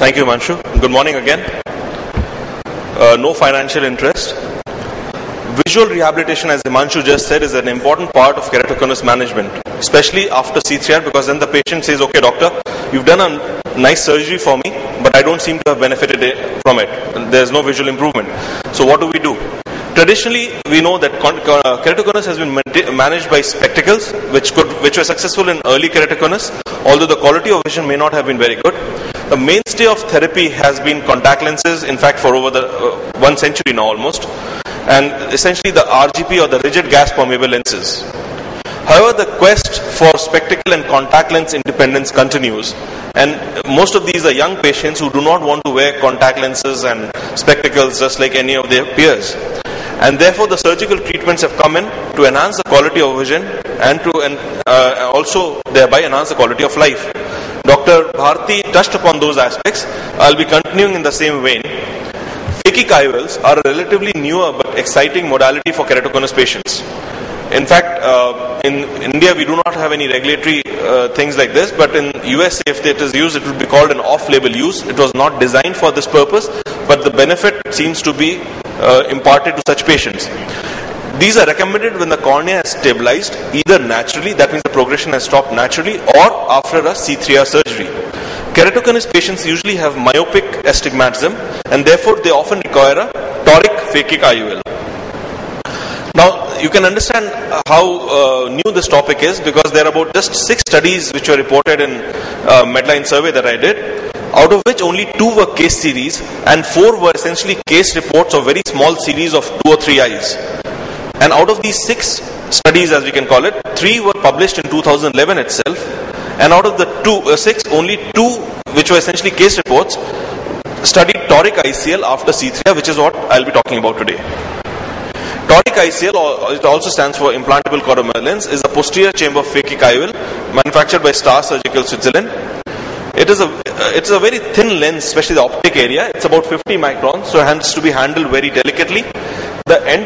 Thank you, Manshu. Good morning again. No financial interest. Visual rehabilitation, as Himanshu just said, is an important part of keratoconus management, especially after C3R, because then the patient says, okay doctor, you've done a nice surgery for me, but I don't seem to have benefited from it. There's no visual improvement. So what do? Traditionally, we know that keratoconus has been managed by spectacles, which were successful in early keratoconus, although the quality of vision may not have been very good. The mainstay of therapy has been contact lenses, in fact for over the 1 century now almost, and essentially the RGP or the rigid gas permeable lenses. However, the quest for spectacle and contact lens independence continues, and most of these are young patients who do not want to wear contact lenses and spectacles just like any of their peers. And therefore the surgical treatments have come in to enhance the quality of vision and to also thereby enhance the quality of life. Dr. Bharti touched upon those aspects. I'll be continuing in the same vein. Phakic IOLs are a relatively newer but exciting modality for keratoconus patients. In fact, in India we do not have any regulatory things like this, but in USA if it is used, it would be called an off-label use. It was not designed for this purpose, but the benefit seems to be imparted to such patients. These are recommended when the cornea is stabilized, either naturally, that means the progression has stopped naturally, or after a C3R surgery. Keratoconus patients usually have myopic astigmatism, and therefore they often require a toric phakic IOL. Now, you can understand how new this topic is, because there are about just 6 studies which were reported in Medline survey that I did, out of which only 2 were case series and 4 were essentially case reports of very small series of 2 or 3 eyes. And out of these 6 studies, as we can call it, 3 were published in 2011 itself, and out of the 6, only 2 which were essentially case reports studied toric ICL after C3R, which is what I'll be talking about today. Toric ICL, or it also stands for implantable corneal lens, is a posterior chamber phakic IOL manufactured by Star Surgical Switzerland. It's a very thin lens, especially the optic area. It's about 50 microns, so it has to be handled very delicately.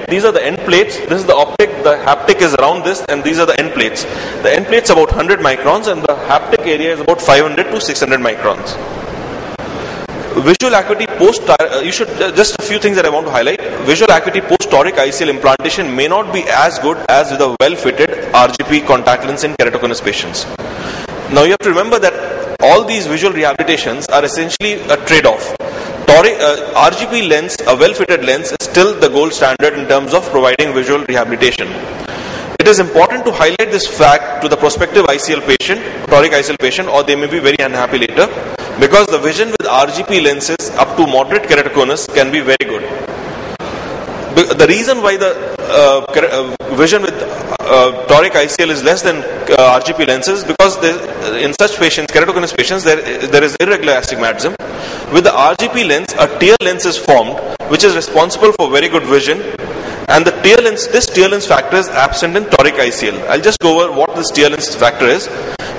These are the end plates. This is the optic. The haptic is around this, and these are the end plates. The end plates are about 100 microns, and the haptic area is about 500 to 600 microns. Visual acuity just a few things that I want to highlight. Visual acuity post toric ICL implantation may not be as good as with a well-fitted RGP contact lens in keratoconus patients. Now you have to remember that all these visual rehabilitations are essentially a trade-off. RGP lens, a well-fitted lens, is still the gold standard in terms of providing visual rehabilitation. It is important to highlight this fact to the prospective ICL patient, toric ICL patient, or they may be very unhappy later, because the vision with RGP lenses up to moderate keratoconus can be very good. The reason why the vision with toric ICL is less than RGP lenses, because in such patients, keratoconus patients, there is irregular astigmatism. With the RGP lens, a tear lens is formed, which is responsible for very good vision, and this tear lens factor is absent in toric ICL. I'll just go over what this tear lens factor is.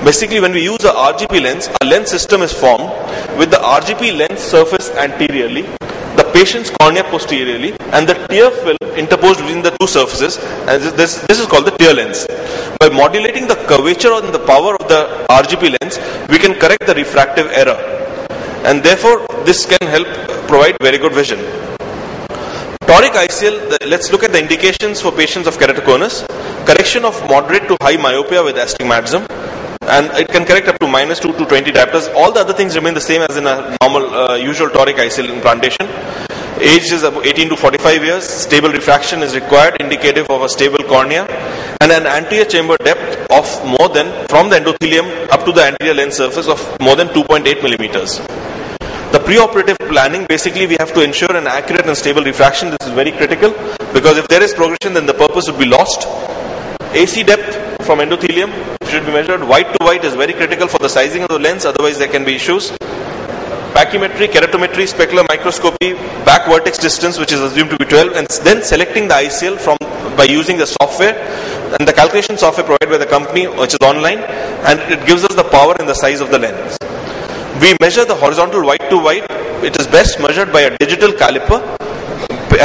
Basically, when we use a RGP lens, a lens system is formed with the RGP lens surface anteriorly, the patient's cornea posteriorly, and the tear film interposed between the 2 surfaces, and this is called the tear lens. By modulating the curvature and the power of the RGP lens, we can correct the refractive error, and therefore this can help provide very good vision. Toric ICL, let's look at the indications for patients of keratoconus. Correction of moderate to high myopia with astigmatism, and it can correct up to -2 to 20 diopters. All the other things remain the same as in a normal usual toric ICL implantation. Age is about 18 to 45 years. Stable refraction is required, indicative of a stable cornea, and an anterior chamber depth of more than, from the endothelium up to the anterior lens surface, of more than 2.8 millimeters. The preoperative planning, basically we have to ensure an accurate and stable refraction. This is very critical, because if there is progression, then the purpose would be lost. AC depth from endothelium should be measured. White to white is very critical for the sizing of the lens, otherwise there can be issues. Pachymetry, keratometry, specular microscopy, back vertex distance, which is assumed to be 12, and then selecting the ICL by using the software, and the calculation software provided by the company, which is online, and it gives us the power and the size of the lens. We measure the horizontal white to white. It is best measured by a digital caliper,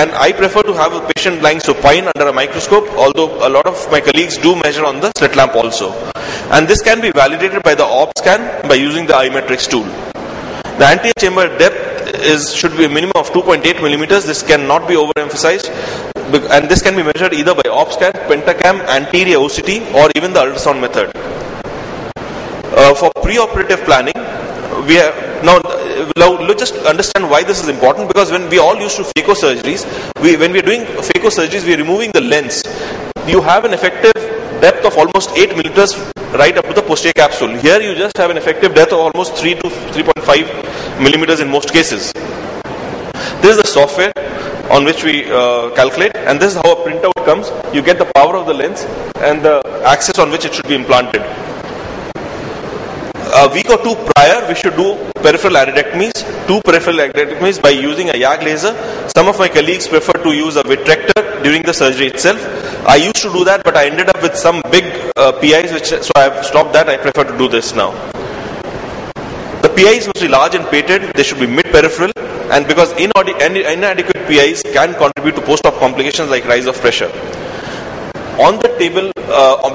and I prefer to have a patient lying supine under a microscope, although a lot of my colleagues do measure on the slit lamp also. And this can be validated by the OP scan by using the iMatrix tool. The anterior chamber depth should be a minimum of 2.8 millimeters. This cannot be overemphasized, and this can be measured either by OPSCAN, Pentacam, anterior OCT, or even the ultrasound method. For pre-operative planning, we have now just understand why this is important, because when we all used to phaco surgeries, when we are doing phaco surgeries, we are removing the lens. You have an effective depth of almost 8 millimeters right up to the posterior capsule. Here you just have an effective depth of almost 3 to 3.5 millimeters in most cases. This is the software on which we calculate, and this is how a printout comes. You get the power of the lens and the axis on which it should be implanted. A week or two prior, we should do peripheral iridectomies, 2 peripheral iridectomies by using a YAG laser. Some of my colleagues prefer to use a vitrector during the surgery itself. I used to do that, but I ended up with some big PIs, so I have stopped that. I prefer to do this now. The PIs must be large and pated. They should be mid-peripheral, and because inadequate PIs can contribute to post-op complications like rise of pressure. On the table,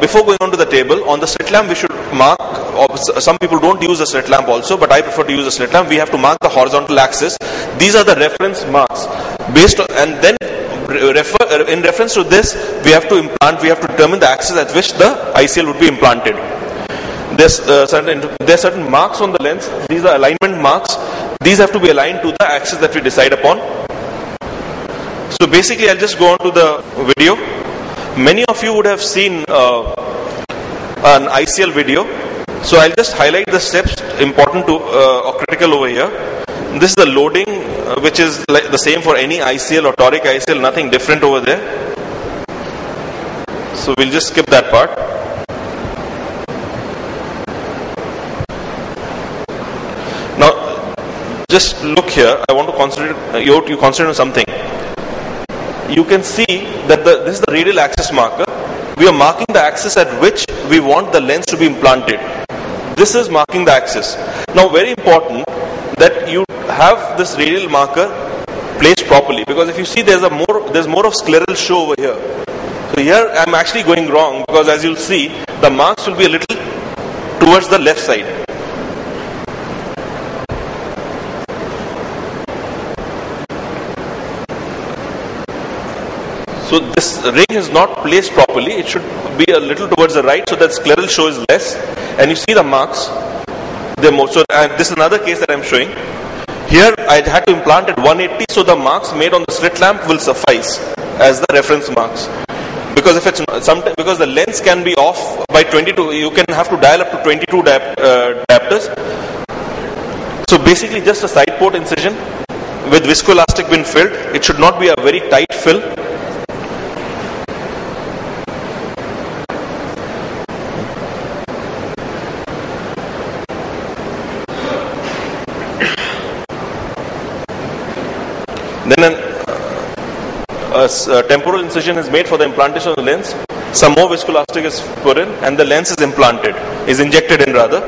before going on to the table, on the slit lamp we should mark, some people don't use a slit lamp also, but I prefer to use a slit lamp. We have to mark the horizontal axis. These are the reference marks. And then in reference to this, we have to determine the axis at which the ICL would be implanted. There's certain marks on the lens. These are alignment marks. These have to be aligned to the axis that we decide upon. So basically, I'll just go on to the video. Many of you would have seen an ICL video. So I'll just highlight the steps important to or critical over here. This is the loading, which is like the same for any ICL or toric ICL, nothing different over there. So we'll just skip that part. Now, just look here. I want to concentrate you concentrate on something. You can see that this is the radial axis marker. We are marking the axis at which we want the lens to be implanted. This is marking the axis. Now, very important that you have this radial marker placed properly, because if you see there's more of scleral show over here. So here I'm actually going wrong, because as you'll see, the marks will be a little towards the left side. So this ring is not placed properly. It should be a little towards the right, so that scleral show is less. And you see the marks. They're more. So this is another case that I'm showing. Here I had to implant at 180, so the marks made on the slit lamp will suffice as the reference marks. Because if it's because the lens can be off by 22, you can have to dial up to 22 diopters. So basically, just a side port incision with viscoelastic being filled. It should not be a very tight fill. Then a temporal incision is made for the implantation of the lens. Some more viscoelastic is put in, and the lens is injected in rather.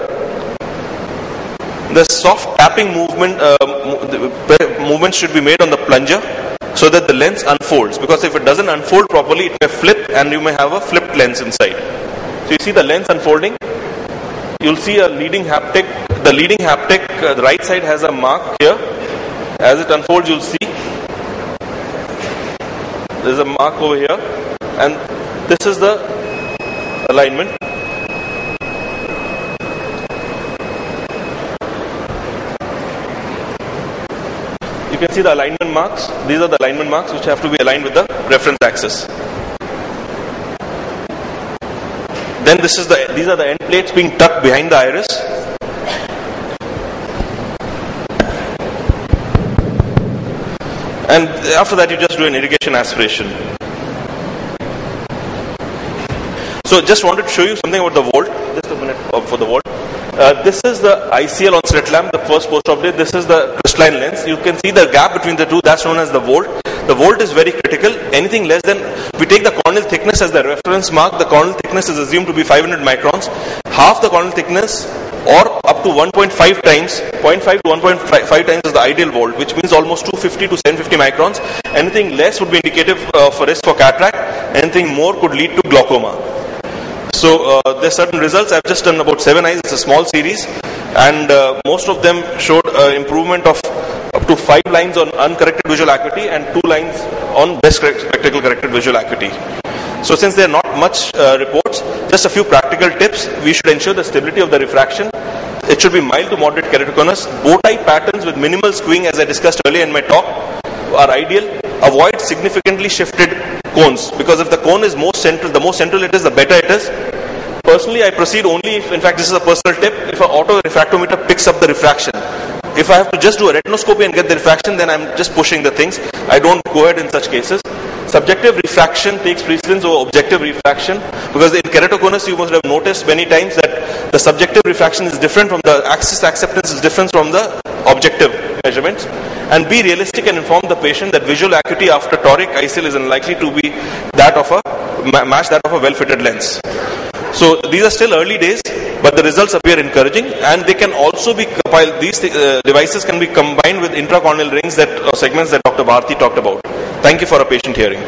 The soft tapping movement should be made on the plunger so that the lens unfolds, because if it doesn't unfold properly, it may flip and you may have a flipped lens inside. So you see the lens unfolding. You'll see a leading haptic. The leading haptic, the right side has a mark here. As it unfolds, you'll see there's a mark over here, and this is the alignment. You can see the alignment marks. These are the alignment marks which have to be aligned with the reference axis. Then these are the end plates being tucked behind the iris. And after that, you just do an irrigation aspiration. So just wanted to show you something about the volt. Just a minute for the volt. This is the ICL on slit lamp, the first post-op day. This is the crystalline lens. You can see the gap between the two. That's known as the volt. The volt is very critical. Anything less than, we take the corneal thickness as the reference mark. The corneal thickness is assumed to be 500 microns. Half the corneal thickness, or up to 1.5 times, 0.5 to 1.5 times is the ideal volt, which means almost 250 to 750 microns. Anything less would be indicative for risk for cataract. Anything more could lead to glaucoma. So there are certain results. I've just done about 7 eyes. It's a small series, and most of them showed improvement of up to 5 lines on uncorrected visual acuity and 2 lines on best spectacle corrected visual acuity. So since there are not much reports, just a few practical tips. We should ensure the stability of the refraction. It should be mild to moderate keratoconus. Bow tie patterns with minimal skewing, as I discussed earlier in my talk, are ideal. Avoid significantly shifted cones, because if the cone is more central, the more central it is, the better it is. Personally, I proceed only if, in fact this is a personal tip, if an auto refractometer picks up the refraction. If I have to just do a retinoscopy and get the refraction, then I'm just pushing the things. I don't go ahead in such cases. Subjective refraction takes precedence over objective refraction, because in keratoconus you must have noticed many times that the subjective refraction is different from the axis acceptance is different from the objective measurements. And be realistic and inform the patient that visual acuity after toric ICL is unlikely to be that of a match that of a well-fitted lens. So these are still early days, but the results appear encouraging, and they can also be compiled. These devices can be combined with intracorneal rings that segments that Dr. Bharti talked about. Thank you for a patient hearing.